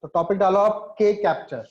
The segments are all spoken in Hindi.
तो टॉपिक डालो आप के कैप्चर।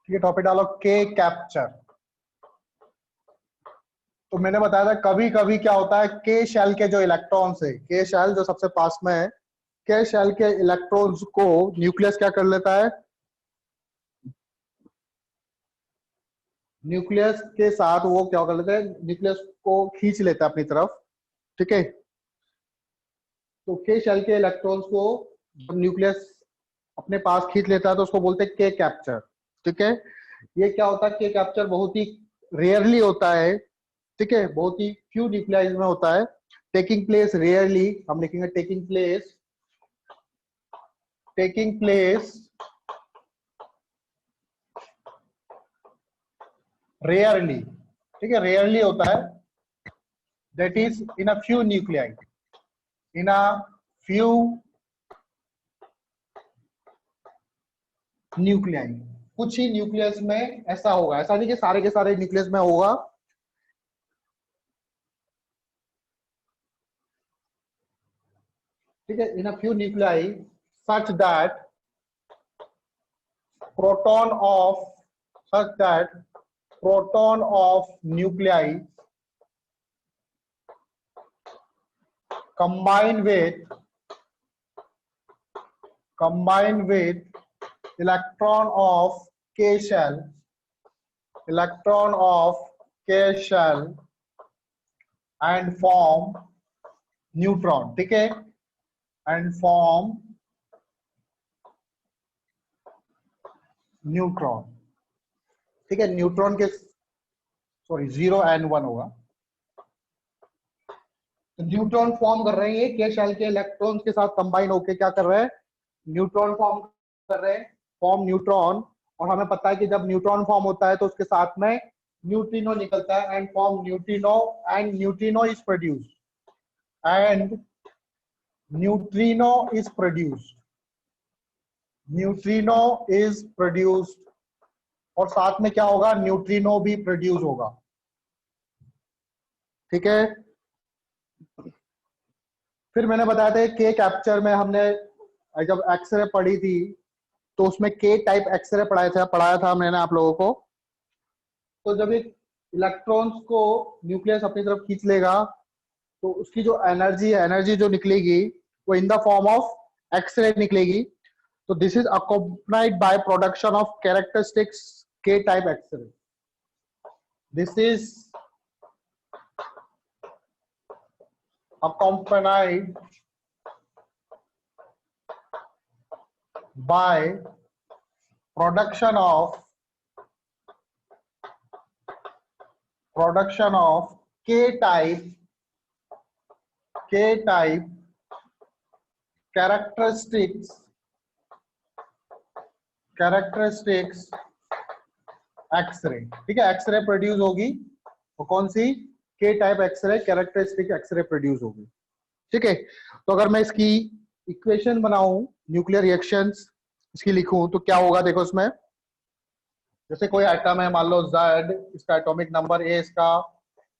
ठीक है, टॉपिक डालो के कैप्चर। तो मैंने बताया था कभी कभी क्या होता है, के शेल के जो इलेक्ट्रॉन्स है, के शेल जो सबसे पास में है, के शेल के इलेक्ट्रॉन्स को न्यूक्लियस क्या कर लेता है, न्यूक्लियस के साथ वो क्या कर लेते हैं, न्यूक्लियस को खींच लेता है अपनी तरफ। ठीक है, तो के शेल के इलेक्ट्रॉन्स को जब न्यूक्लियस अपने पास खींच लेता है तो उसको बोलते हैं के कैप्चर। ठीक है, ये क्या होता है, के कैप्चर बहुत ही रेयरली होता है। ठीक है, बहुत ही फ्यू न्यूक्लियाइज में होता है। टेकिंग प्लेस रेयरली, हम लिखेंगे taking place, taking place rarely. ठीक है, रेयरली होता है, that is in a few nuclei, in a few nuclei, कुछ ही न्यूक्लियस में ऐसा होगा। ऐसा नहीं कि सारे के सारे न्यूक्लियस में होगा। ठीक है, in a few nuclei such that proton of such that proton of nuclei combine with electron of K shell, electron of K shell and form neutron. ठीक है, and form न्यूट्रॉन। ठीक है, न्यूट्रॉन के सॉरी 0 and 1 होगा। तो न्यूट्रॉन फॉर्म कर रहे हैं, ये के शेल के इलेक्ट्रॉन्स के साथ कंबाइन होके क्या कर रहे हैं, न्यूट्रॉन फॉर्म कर रहे हैं, फॉर्म न्यूट्रॉन। और हमें पता है कि जब न्यूट्रॉन फॉर्म होता है तो उसके साथ में न्यूट्रिनो निकलता है and form neutrino, and neutrino is produced, and neutrino is produced, neutrino is produced, और साथ में क्या होगा, न्यूट्रिनो भी प्रोड्यूस होगा। ठीक है, फिर मैंने बताया था के कैप्चर में हमने जब एक्सरे पढ़ी थी तो उसमें के टाइप एक्सरे पढ़ाया था मैंने आप लोगों को। तो जब एक इलेक्ट्रॉन्स को न्यूक्लियस अपनी तरफ खींच लेगा तो उसकी जो एनर्जी जो निकलेगी वो in the form of X-ray निकलेगी। तो this is accompanied by production of characteristics K type X-ray. दिस इज accompanied by production of K type characteristics X-ray. ठीक है, एक्सरे प्रोड्यूस होगी, वो कौन सी, K type X-ray, characteristic X-ray produce होगी। ठीक है, तो अगर मैं इसकी इक्वेशन बनाऊं, न्यूक्लियर रिएक्शंस इसकी लिखूं तो क्या होगा, देखो इसमें जैसे कोई एटम है, मान लो Z, इसका एटॉमिक नंबर ए, इसका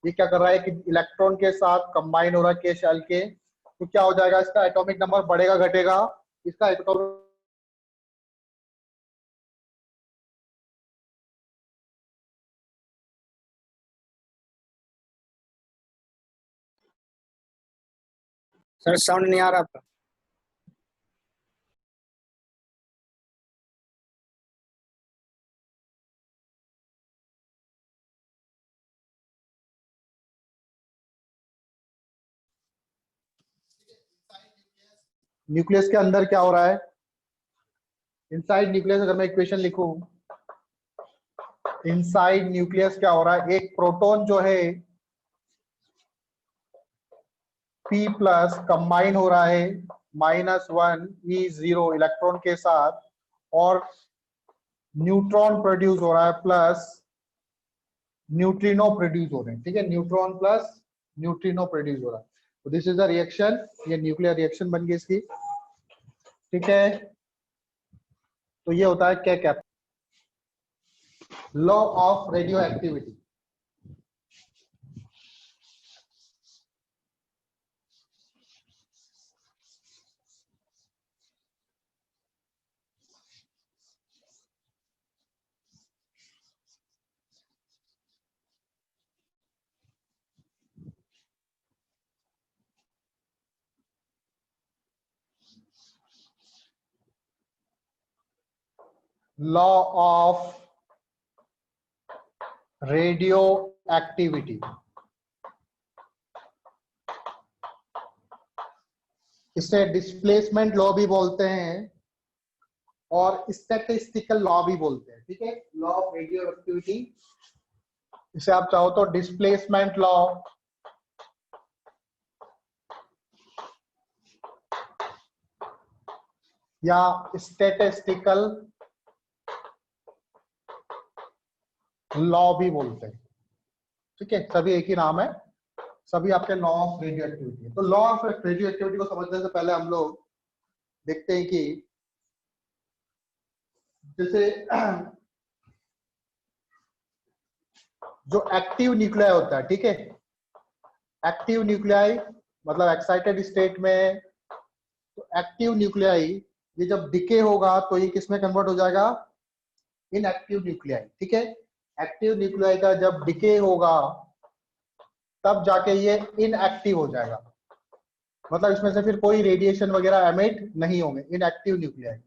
ये क्या कर रहा है कि इलेक्ट्रॉन के साथ कंबाइन हो रहा है के शेल के, तो क्या हो जाएगा, इसका एटॉमिक नंबर बढ़ेगा घटेगा, इसका एटॉमिक सर साउंड नहीं आ रहा आपका। न्यूक्लियस के अंदर क्या हो रहा है, इनसाइड न्यूक्लियस अगर मैं इक्वेशन लिखूं, इनसाइड न्यूक्लियस क्या हो रहा है, एक प्रोटॉन जो है P प्लस कंबाइन हो रहा है -1 E0 इलेक्ट्रॉन के साथ, और न्यूट्रॉन प्रोड्यूस हो रहा है प्लस न्यूट्रिनो प्रोड्यूस हो रहे हैं। ठीक है, न्यूट्रॉन प्लस न्यूट्रिनो प्रोड्यूस हो रहा है। तो दिस इज द रिएक्शन, ये न्यूक्लियर रिएक्शन बन गई इसकी। ठीक है, तो ये होता है क्या cap law of radio activity. Law of radio activity, इसे डिस्प्लेसमेंट लॉ भी बोलते हैं और स्टैटिस्टिकल लॉ भी बोलते हैं। ठीक है, लॉ ऑफ रेडियो एक्टिविटी, इसे आप चाहो तो डिस्प्लेसमेंट लॉ या स्टैटिस्टिकल लॉ भी बोलते हैं। ठीक है, सभी एक ही नाम है, सभी आपके लॉ ऑफ रेडियो एक्टिविटी। तो लॉ ऑफ रेडियो एक्टिविटी को समझने से पहले हम लोग देखते हैं कि जैसे जो एक्टिव न्यूक्लियाई होता है, ठीक है, एक्टिव न्यूक्लियाई मतलब एक्साइटेड स्टेट में, तो एक्टिव न्यूक्लियाई ये जब डिके होगा तो ये किसमें कन्वर्ट हो जाएगा, इनएक्टिव न्यूक्लियाई। ठीक है, एक्टिव न्यूक्लियाई का जब डिके होगा तब जाके ये इनएक्टिव हो जाएगा, मतलब इसमें से फिर कोई रेडिएशन वगैरह एमिट नहीं होंगे। इनएक्टिव न्यूक्लियाई,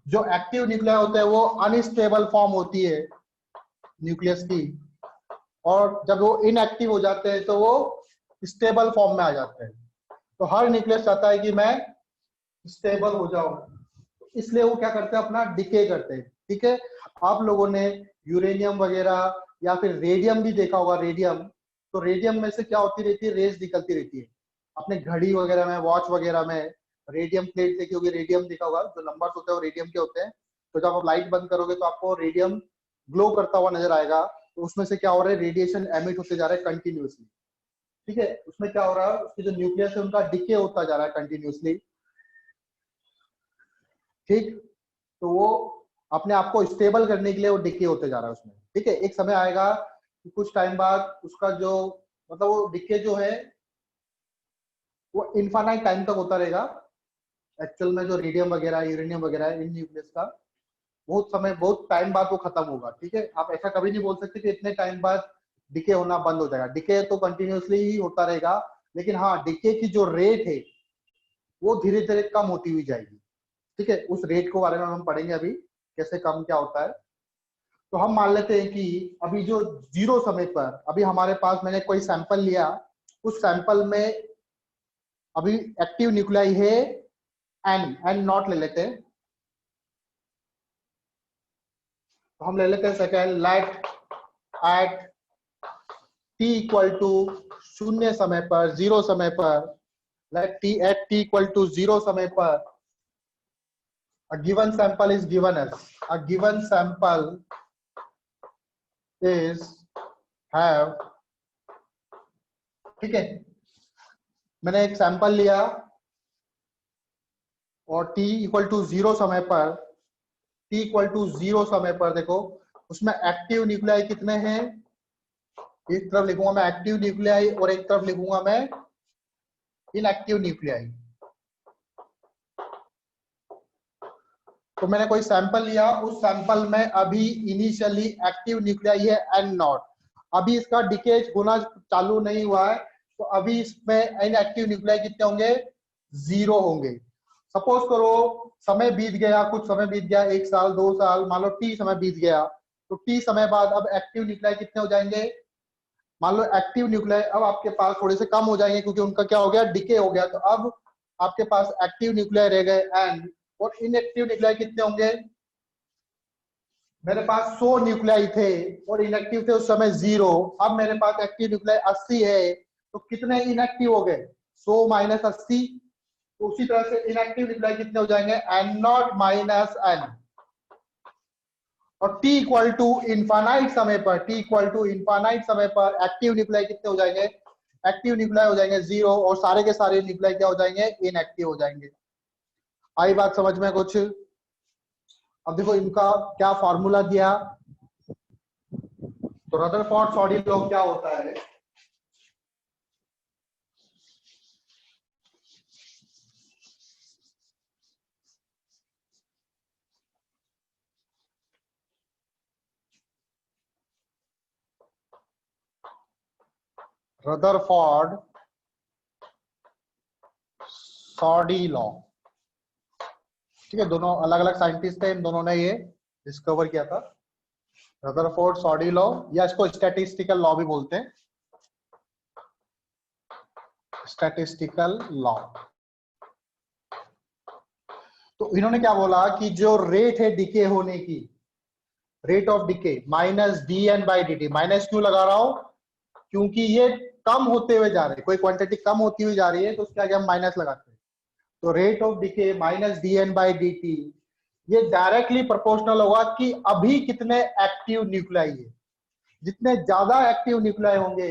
जो एक्टिव न्यूक्लियाई होते हैं वो अनस्टेबल फॉर्म होती है न्यूक्लियस की, और जब वो इनएक्टिव हो जाते हैं तो वो स्टेबल फॉर्म में आ जाते हैं। तो हर न्यूक्लियस चाहता है कि मैं स्टेबल हो जाऊं, इसलिए वो क्या करते हैं, अपना डिके करते हैं। ठीक है, आप लोगों ने यूरेनियम वगैरह या फिर रेडियम भी देखा होगा। रेडियम, तो रेडियम में से क्या होती रहती है, रेस निकलती रहती है। अपने घड़ी वगैरह में, वॉच वगैरह में रेडियम प्लेट देखी होगी, रेडियम देखा होगा, जो नंबर्स होते हैं वो रेडियम के होते हैं। तो जब आप लाइट बंद करोगे तो आपको रेडियम ग्लो करता हुआ नजर आएगा, तो उसमें से क्या हो रहा है, रेडिएशन एमिट होते जा रहा है कंटिन्यूअसली। ठीक है, उसमें क्या हो रहा है, उसकी जो न्यूक्लियस है उनका डिके होता जा रहा है कंटिन्यूअसली। ठीक, तो वो अपने आप को स्टेबल करने के लिए वो डिके होते जा रहा है उसमें। ठीक है, एक समय आएगा कि कुछ टाइम बाद उसका जो मतलब वो डिके जो है वो इनफाइनाइट टाइम तक होता रहेगा। एक्चुअल में जो रेडियम वगैरह, यूरेनियम वगैरह है, इन न्यूक्लियस का बहुत समय, बहुत टाइम बाद वो खत्म होगा। ठीक है, आप ऐसा कभी नहीं बोल सकते कि इतने टाइम बाद डिके होना बंद हो जाएगा। डिके तो कंटिन्यूअसली ही होता रहेगा, लेकिन हाँ, डिके की जो रेट है वो धीरे धीरे कम होती हुई जाएगी। ठीक है, उस रेट को बारे में हम पढ़ेंगे अभी, कैसे कम क्या होता है। तो हम मान लेते हैं कि अभी जो जीरो समय पर, अभी हमारे पास मैंने कोई सैंपल लिया, उस सैंपल में अभी एक्टिव न्यूक्लियाई है एन नॉट ले लेते हैं। तो हम ले लेते हैं second, let at T equal to शून्य समय पर, जीरो समय पर, let T at T equal to zero समय पर a given sample is given as, a given sample is have, ठीक है, मैंने एक सैंपल लिया और t इक्वल टू जीरो समय पर, t इक्वल टू जीरो समय पर देखो उसमें एक्टिव न्यूक्लियाई कितने हैं, एक तरफ लिखूंगा मैं एक्टिव न्यूक्लियाई और एक तरफ लिखूंगा मैं इनएक्टिव न्यूक्लियाई। तो मैंने कोई सैंपल लिया, उस सैंपल में अभी इनिशियली एक्टिव न्यूक्लियाई है एन नॉट, अभी इसका डिकेज होना चालू नहीं हुआ है, तो अभी इसमें इनएक्टिव न्यूक्लियाई कितने होंगे, जीरो होंगे। सपोज करो समय बीत गया, कुछ समय बीत गया, 1 साल 2 साल, मान लो टी समय बीत गया, तो टी समय बाद अब एक्टिव न्यूक्लियाई कितने हो जाएंगे, मान लो एक्टिव न्यूक्लियाई अब आपके पास थोड़े से कम हो जाएंगे क्योंकि उनका क्या हो गया, डिके हो गया। तो अब आपके पास एक्टिव न्यूक्लियाई रह गए एन, और इनएक्टिव न्यूक्लियाई कितने होंगे, मेरे पास 100 न्यूक्लियाई थे और इनएक्टिव थे उस समय जीरो, अब मेरे पास एक्टिव न्यूक्लियाई 80 है, तो कितने इनएक्टिव हो गए 100 माइनस 80। तो उसी तरह से इनएक्टिव न्यूक्लियाई कितने हो जाएंगे एन नॉट माइनस एन। और t इक्वल टू इनफाइनाइट समय पर एक्टिव न्यूक्लियाई कितने हो जाएंगे, एक्टिव न्यूक्लियाई हो जाएंगे 0 और सारे के सारे न्यूक्लियाई क्या हो जाएंगे इनएक्टिव हो जाएंगे। आई बात समझ में कुछ। अब देखो इनका क्या फॉर्मूला दिया, तो रदरफोर्ड सॉडी लॉ क्या होता है, रदरफोर्ड सॉडी लॉ, ठीक है, दोनों अलग अलग साइंटिस्ट थे, इन दोनों ने ये डिस्कवर किया था। रदरफोर्ड सॉडी लॉ या इसको स्टैटिस्टिकल लॉ भी बोलते हैं, स्टैटिस्टिकल लॉ। तो इन्होंने क्या बोला कि जो रेट है डिके होने की, rate of decay minus D N by D T. Minus क्यों लगा रहा हूं, क्योंकि ये कम होते हुए जा रहे हैं, कोई क्वांटिटी कम होती हुई जा रही है तो उसके आगे हम माइनस लगाते हैं। तो rate of decay minus D N by D T, ये डायरेक्टली प्रोपोर्शनल होगा कि अभी कितने एक्टिव न्यूक्लियाई है। जितने ज्यादा एक्टिव न्यूक्लियाई होंगे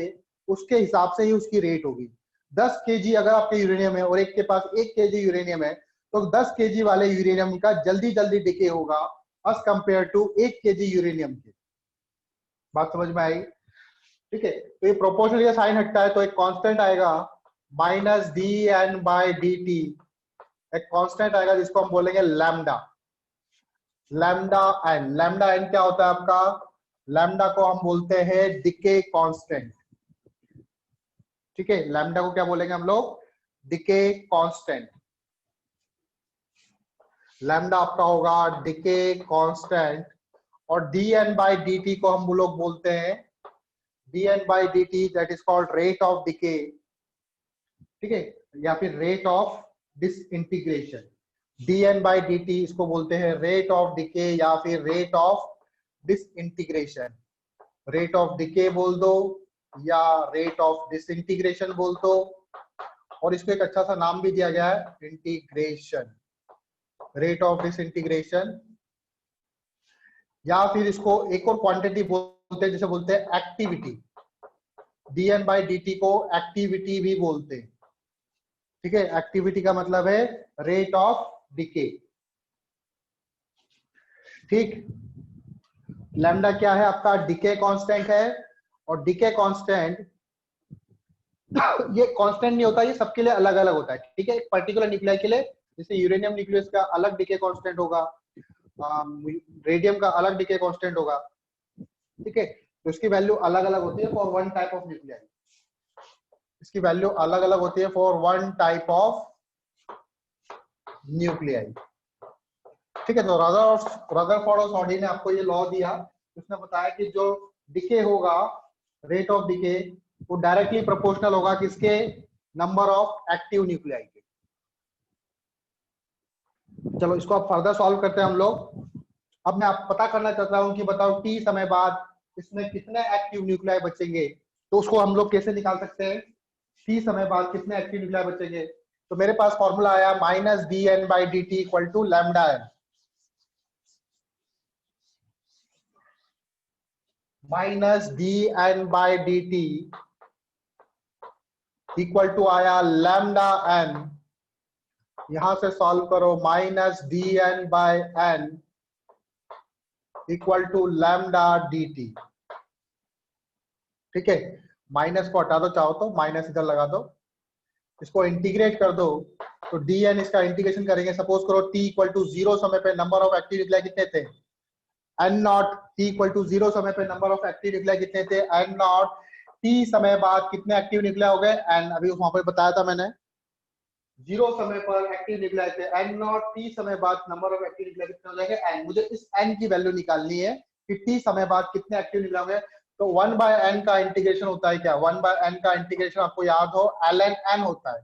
उसके हिसाब से ही उसकी रेट होगी। 10 केजी अगर आपके यूरेनियम है और एक के पास 1 केजी यूरेनियम है, तो 10 केजी वाले यूरेनियम का जल्दी जल्दी डिके होगा as compare to 1 KG uranium के। बात समझ में आई, ठीक है। तो ये प्रोपोर्शनल या साइन हटता है तो एक कांस्टेंट आएगा minus D N by D T, एक कांस्टेंट आएगा जिसको हम बोलेंगे lambda, lambda N. Lambda N क्या होता है आपका, लैम्डा को हम बोलते हैं डिके कांस्टेंट, ठीक है। लैम्डा को क्या बोलेंगे हम लोग, डिके कांस्टेंट। लैम्डा आपका होगा डिके कांस्टेंट, और D N by D T को हम लोग बोलते हैं dn by dt, that is called rate of decay, ठीक है, या फिर rate of disintegration। dn by dt इसको बोलते हैं rate of decay या फिर rate of disintegration। rate of decay बोल दो या rate of disintegration बोल दो, और इसको एक अच्छा सा नाम भी दिया गया है इंटीग्रेशन, rate of disintegration। या फिर इसको एक और क्वांटिटी बोलते हैं जिसे बोलते हैं एक्टिविटी, dn by dt को एक्टिविटी भी बोलते हैं, ठीक है। एक्टिविटी का मतलब है रेट ऑफ डिके, ठीक। लैम्डा क्या है आपका, डिके कांस्टेंट है, और डिके कांस्टेंट ये कांस्टेंट नहीं होता, ये सबके लिए अलग अलग होता है, ठीक है। एक पर्टिकुलर न्यूक्लियाई के लिए, जैसे यूरेनियम न्यूक्लियस का अलग डिके कांस्टेंट होगा, रेडियम का अलग डिके कांस्टेंट होगा, ठीक है। तो इसकी वैल्यू अलग अलग होती है for one type of nuclei, इसकी वैल्यू अलग अलग होती है for one type of nuclei, ठीक है। तो रदरफोर्ड और सॉडी ने आपको ये लॉ दिया, उसने बताया कि जो डिके होगा, रेट ऑफ डिके, वो डायरेक्टली प्रोपोर्शनल होगा किसके, नंबर ऑफ एक्टिव न्यूक्लियाई के। चलो इसको आप फर्दर सॉल्व करते हैं हम लोग। अब मैं आप पता करना चाहता हूं कि बताओ टी समय बाद इसमें कितने एक्टिव न्यूक्लियाई बचेंगे, तो उसको हम लोग कैसे निकाल सकते हैं, टी समय बाद कितने एक्टिव न्यूक्लियाई बचेंगे। तो मेरे पास फॉर्मूला आया minus D N by D T equal to lambda N, minus D N by D T equal to आया लैम्डा एन, यहां से सॉल्व करो, minus D N by N equal to lambda D T, ठीक है। माइनस को हटा दो, चाहो तो माइनस इधर लगा दो, इसको इंटीग्रेट कर दो, तो डी एन इसका इंटीग्रेशन करेंगे। सपोज करो टी इक्वल टू 0 समय पे नंबर ऑफ एक्टिव न्यूक्लियाई कितने थे, N nought. T equal to 0 समय पे नंबर ऑफ एक्टिव न्यूक्लियाई कितने थे, एन नॉट। टी समय बाद कितने एक्टिव न्यूक्लियाई हो गए, एन, अभी वहां पर बताया था मैंने, 0 समय पर एक्टिव न्यूक्लियाई थे एन नॉट, टी समय बाद नंबर ऑफ एक्टिव न्यूक्लियाई कितने हो जाएंगे एन। मुझे इस एन की वैल्यू निकालनी है कि टी समय बाद कितने एक्टिव न्यूक्लियाई होंगे। तो 1 बाय एन का इंटीग्रेशन होता है क्या, 1 बाय एन का इंटीग्रेशन आपको याद हो ln n होता है,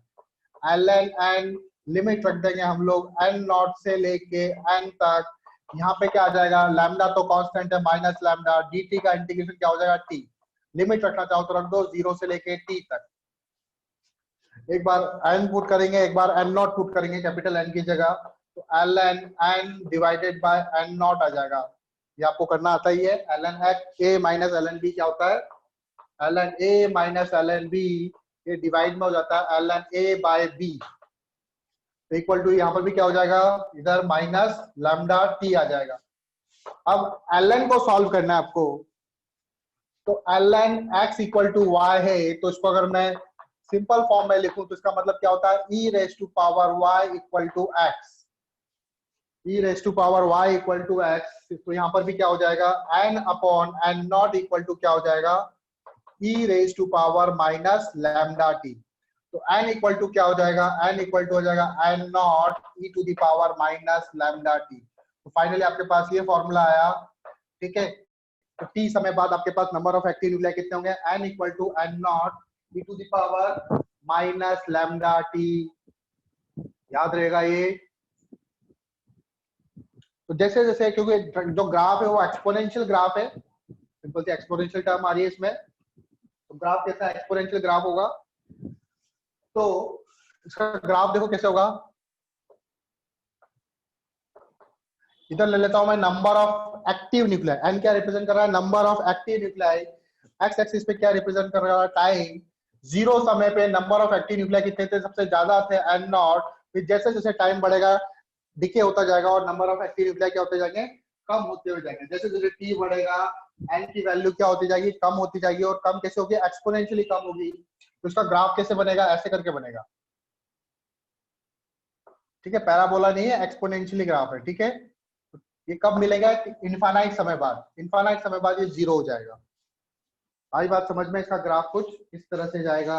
ln n लिमिट रख देंगे हम लोग एन नॉट से लेके एन तक। यहाँ पे क्या आ जाएगा, लैम्डा तो कांस्टेंट है माइनस लैम्डा, dt का इंटीग्रेशन क्या हो जाएगा टी, लिमिट रखना चाहो तो रख दो 0 से लेके t तक, एक बार n पुट करेंगे, एक बार n नॉट पुट करेंगे कैपिटल N की जगह, तो ln n divided by n naught आ जाएगा। ये आपको करना आता ही है। ln a minus ln b क्या होता है, ln a minus ln b, ये डिवाइड में हो जाता है ln a by b, equal to यहाँ पर भी क्या हो जाएगा, इधर माइनस लैम्डा t आ जाएगा। अब ln को सॉल्व करना है आपको, तो ln x equal to y है, तो इसको अगर मैं सिंपल फॉर्म में लिखूं तो इसका मतलब क्या होता है, e raise to power y equal to x, e raise to power y equal to x, तो यहाँ पर भी क्या हो जाएगा, n upon n nought equal to क्या हो जाएगा, e raise to power minus lambda t। तो n इक्वल टू क्या हो जाएगा, n इक्वल टू हो जाएगा n nought e to the power minus lambda t। तो फाइनली आपके पास ये फॉर्मूला आया, ठीक है। तो t समय बाद आपके पास नंबर ऑफ एक्टिव न्यूक्लियाई कितने होंगे, n equal to n nought e to the power minus lambda t, याद रहेगा ये। तो जैसे जैसे, क्योंकि जो ग्राफ है वो एक्सपोनेंशियल ग्राफ है, सिंपल सी एक्सपोनेंशियल टर्म आ रही है इसमें, तो ग्राफ कैसा एक्सपोनेंशियल ग्राफ होगा, तो इसका ग्राफ देखो कैसे होगा, इधर ले लेता हूं मैं number of active nuclei, N क्या रिप्रेजेंट कर रहा है, number of active nuclei, X axis पे क्या रिप्रेजेंट कर रहा है, टाइम। जीरो समय पे नंबर ऑफ एक्टिव न्यूक्लियाई कितने थे, सबसे ज्यादा थे एन नॉट, फिर जैसे जैसे टाइम बढ़ेगा डिके होता जाएगा और नंबर ऑफ एक्टिव न्यूक्लियाई क्या होते जाएंगे, कम होते हुए जाएंगे। जैसे जैसे टी बढ़ेगा एन की वैल्यू क्या होती जाएगी, कम होती जाएगी, और कम कैसे होगी, एक्सपोनेंशियली कम होगी। तो उसका ग्राफ कैसे बनेगा, ऐसे करके बनेगा, ठीक है, पैराबोला नहीं है, एक्सपोनेंशियली ग्राफ है, ठीक है। ये कब मिलेगा, इनफाइनाइट समय बाद, इनफाइनाइट समय बाद ये जीरो हो जाएगा। आई बात समझ में, इसका ग्राफ कुछ इस तरह से जाएगा।